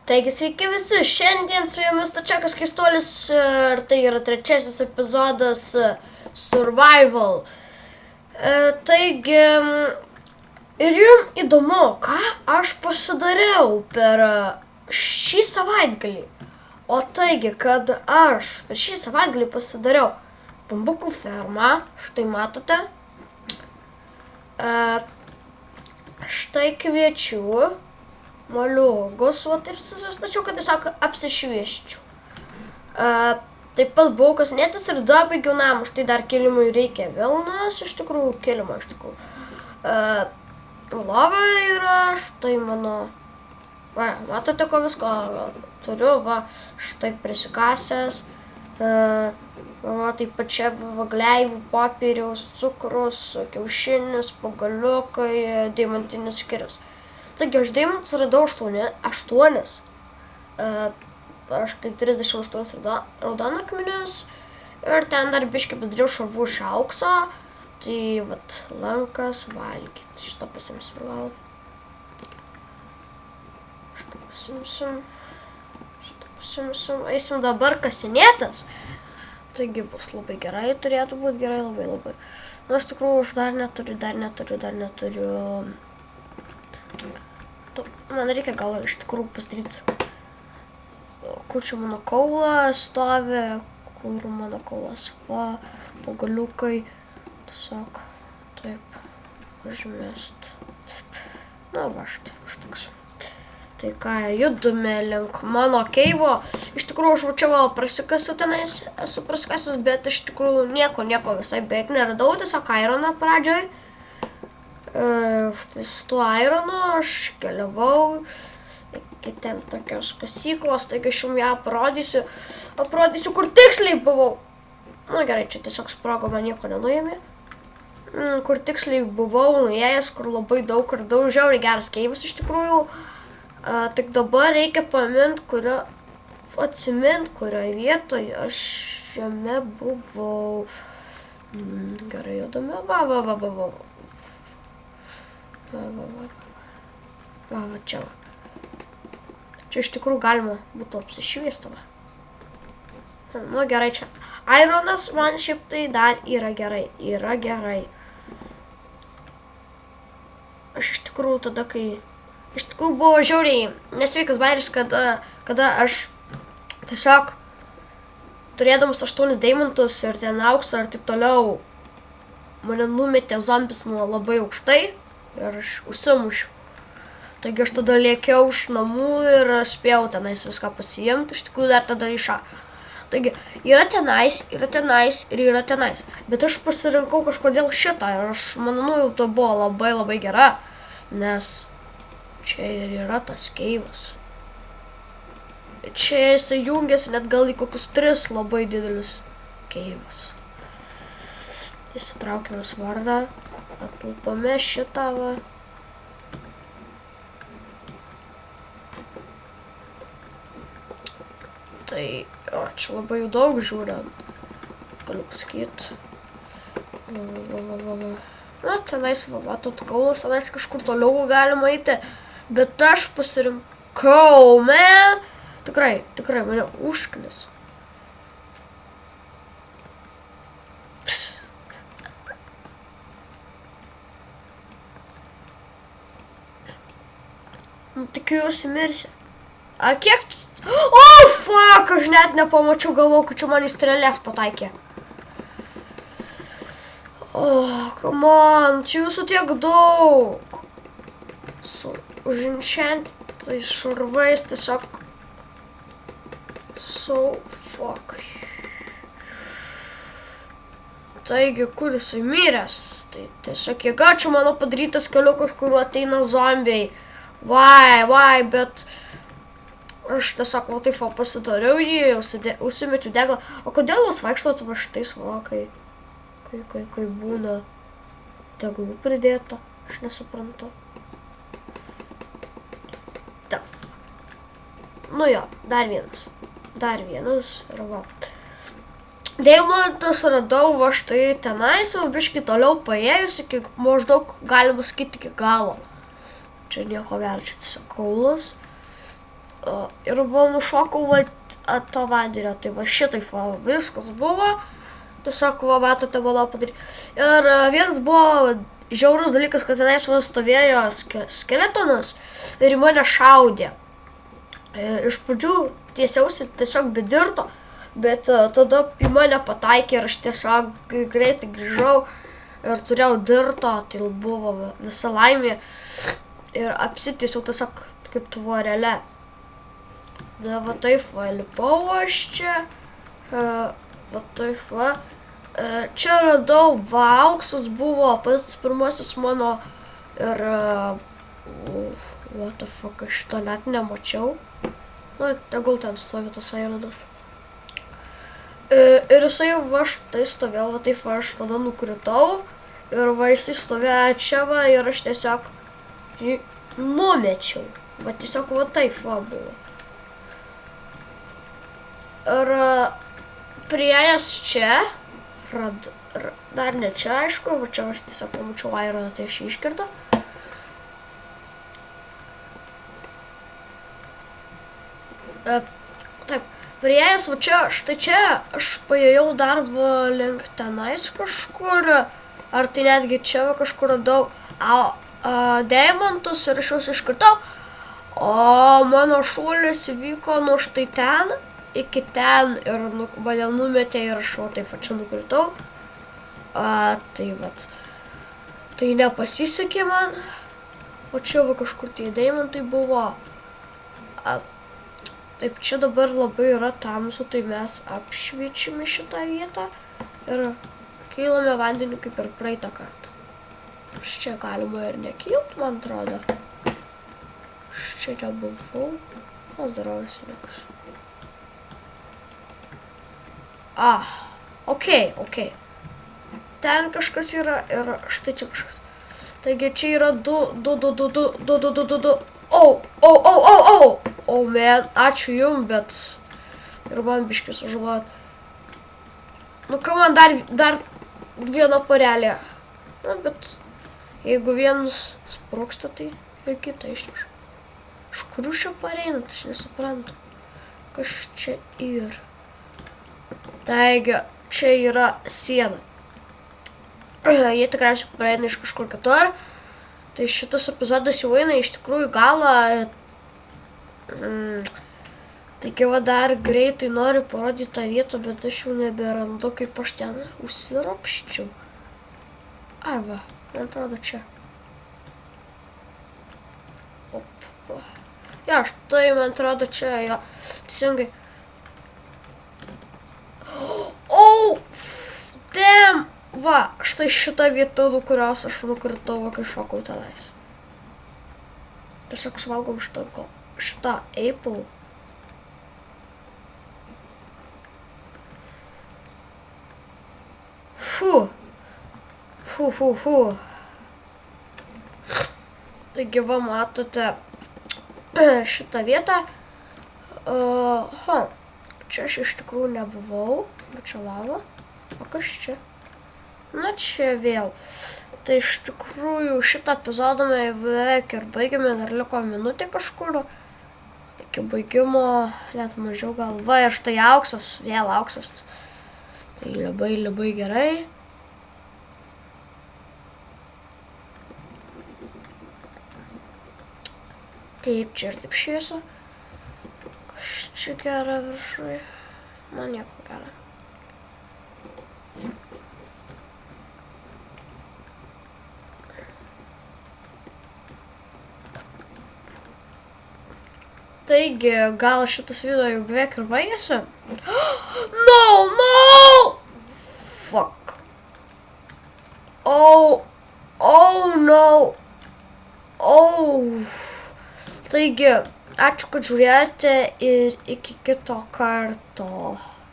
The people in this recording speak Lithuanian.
Taigi sveiki visi, šiandien su jumis Tačiakas Keistuolis ir tai yra trečiasis epizodas Survival. Taigi, ir jums įdomu, ką aš pasidariau per šį savaitgalį. O taigi, kad aš per šį savaitgalį pasidariau bambukų fermą, štai matote. Štai kviečiu. Moliūgus, va taip susistačiau, kad tiesiog apsišviesčiau. Taip pat buvau kasinėtis ir dabaigiau namą, štai dar kilimui reikia vilnos, iš tikrųjų kilimo, iš tikrųjų. Lova yra, štai mano, va, matote, ko visko turiu, va, štai prisikasęs, va, taip pat čia gleivų, popieriaus, cukrus, kiaušinis, pagaliukai, deimantinis škiris. Taigi, aš deimantus radau 8. Aš tai 38 raudonakmenius ir ten dar biškį pasidariau šarvų iš aukso. Tai, vat, lankas valgyti. Šitą pasimsim gal. Šitą pasimsim. Eisim dabar kasinėtis. Taigi, bus labai gerai, turėtų būti gerai, labai. Na, iš tikrųjų, aš dar neturiu. Man reikia gal iš tikrųjų pasidaryti, kur čia mano kaulas stovi, kur mano kaulas, va, pagaliukai, tiesiog taip užmest. Na, va, štai, užteks. Tai ką, judame link mano keivo. Iš tikrųjų, aš čia gal prasikasiu tenais, esu prasikasęs, bet iš tikrųjų nieko visai beveik neradau, tiesiog ironą pradžioj. Štai su tuo ironu aš keliavau iki ten tokios kasyklos, taigi aš jums ją parodysiu, kur tiksliai buvau. Na gerai, čia tiesiog sprogo, man nieko nenuėmė. Kur tiksliai buvau nuėjęs, kur labai daug radau, žiauriai geras keivas iš tikrųjų. Tik dabar reikia atsimint, kurioje vietoje aš jame buvau. Gerai, judame, va. Va, čia va. Čia iš tikrųjų galima būtų apsišviesti. Nu gerai, čia. Ironas man šiaip tai dar yra gerai. Aš iš tikrųjų tada, kai... Iš tikrųjų buvo žiauriai nesveikas bairis, kada aš tiesiog turėdamas 8 deimantus ir ten auksą ir taip toliau mane numetė zombis nuo labai aukštai. Ir aš užsimušiau. Taigi aš tada lėkiau iš namų ir spėjau tenais viską pasiimti. Iš tikrųjų dar tada Taigi yra tenais. Bet aš pasirinkau kažkodėl šitą. Ir mano nuojauta buvo labai gera. Nes čia ir yra tas keivas. Čia jisai jungiasi net gal į kokius 3 labai didelius keivus. Įsitraukime svardą. Atlupame šitą va. Tai, čia labai daug žiūrėm. Galiu pasakyti. Na, tenais, va, matot, kaulas, tenais kažkur toliau galima eiti. Bet aš pasirinkau, Tikrai, mane užknis. Tikiuosi mirsi. Ar kiek... fuck, aš net nepamačiau, galvau, kad čia man į strėlės pataikė. Come on, čia jūsų tiek daug. Su užinčiantais šarvais tiesiog... fuck. Taigi, kur jisai miręs? Tai tiesiog jėga čia mano padarytas keliukas, kuriuo ateina zombiai. Vai, bet aš tiesiog va taip va pasidariau jį, užsimečiau deglą. O kodėl jūs vaikštot va štais va, kai būna deglų pridėta? Aš nesuprantu. Taip. Nu jo, dar vienas ir va. Deimantus radau va štai tenais, va biškį toliau paėjus iki maždaug galima sakyti iki galo. Čia nieko gero, čia tiesiog kaulas. ir nušokau ant to vandenio. Tai va šitaip viskas buvo. Tiesiog, va, matote, mano padaryti. Ir vienas buvo žiaurus dalykas, kad tenais stovėjo skeletonas ir į mane šaudė. Iš pradžių tiesiausi tiesiog bedirto, bet tada į mane pataikė ir aš tiesiog greitai grįžau ir turėjau dirto, tai buvo visa laimė ir apsitiesiau tiesiog kaip tvorelė. Da, va taip va, lipau aš čia, va taip va. Čia radau, va, auksas buvo pats pirmasis mano ir, what the fuck, aš šito net nemačiau. Nu, tegul ten stovi tas aironas. Ir jisai va štai stovėjo, va taip va, aš tada nukritau ir va jisai stovėjo čia va ir aš tiesiog numečiau. Va tiesiog va taip va buvo. Ir prieėjęs čia, dar ne čia, aišku, va čia aš tiesiog pamačiau aironą, tai aš jį iškirtau. Taip, prieėjęs va čia, štai čia, aš paėjau dar va link tenais kažkur, ar tai netgi čia va kažkur radau deimantus ir aš juos iškirtau, o mano šuolis vyko nuo štai ten iki ten ir mane numetė ir aš va taip va čia nukritau. Tai vat, tai nepasisekė man, o čia va kažkur tie deimantai buvo. Taip, čia dabar labai yra tamsu, tai mes apšviečiame šitą vietą ir kylame vandenį kaip ir praeitą kartą. Aš čia galima ir nekilt, man atrodo. Aš čia nebuvau. O, darovasi niekas. Okei. Ten kažkas yra ir štai čia kažkas. Taigi čia yra du. Man, ačiū jum, bet ir man biškį sužalot. Nu, ką man dar viena porelė. Na, bet jeigu vienas sprūksta, tai ir kitą išnešu. Iš kurių čia pareinat, aš nesuprantu. Kas čia yra? Taigi, čia yra siena. Jie tikriausiai praeina iš kažkur kitur. Tai šitas epizodas jau eina iš tikrųjų galą. Taigi va dar greitai noriu parodyti tą vietą, bet aš jau neberandu, kaip aš ten užsiropščiau. Ai va, man atrodo čia. Ja, štai man atrodo čia, jo, teisingai. Damn! Va, štai šitą vietą, nuo kurios aš nukritau, kai šokau tenais. Tiesiog suvalgom šitą apple. Fu. Taigi va, matote šitą vietą. Čia aš iš tikrųjų nebuvau, bet čia lava. O kas čia? Na čia vėl. Tai iš tikrųjų šitą epizodą mes beveik ir baigėme, dar liko minutė kažkur. Iki baigimo, net mažiau gal. Va, ir štai auksas, vėl auksas. Tai labai gerai. Taip, čia ir taip šviesa. Kas čia gera viršui? Man nieko gera. Taigi, gal šitas video jau beveik ir baigėsi? No! Fuck. Oh no. Taigi, ačiū, kad žiūrėjote ir iki kito karto.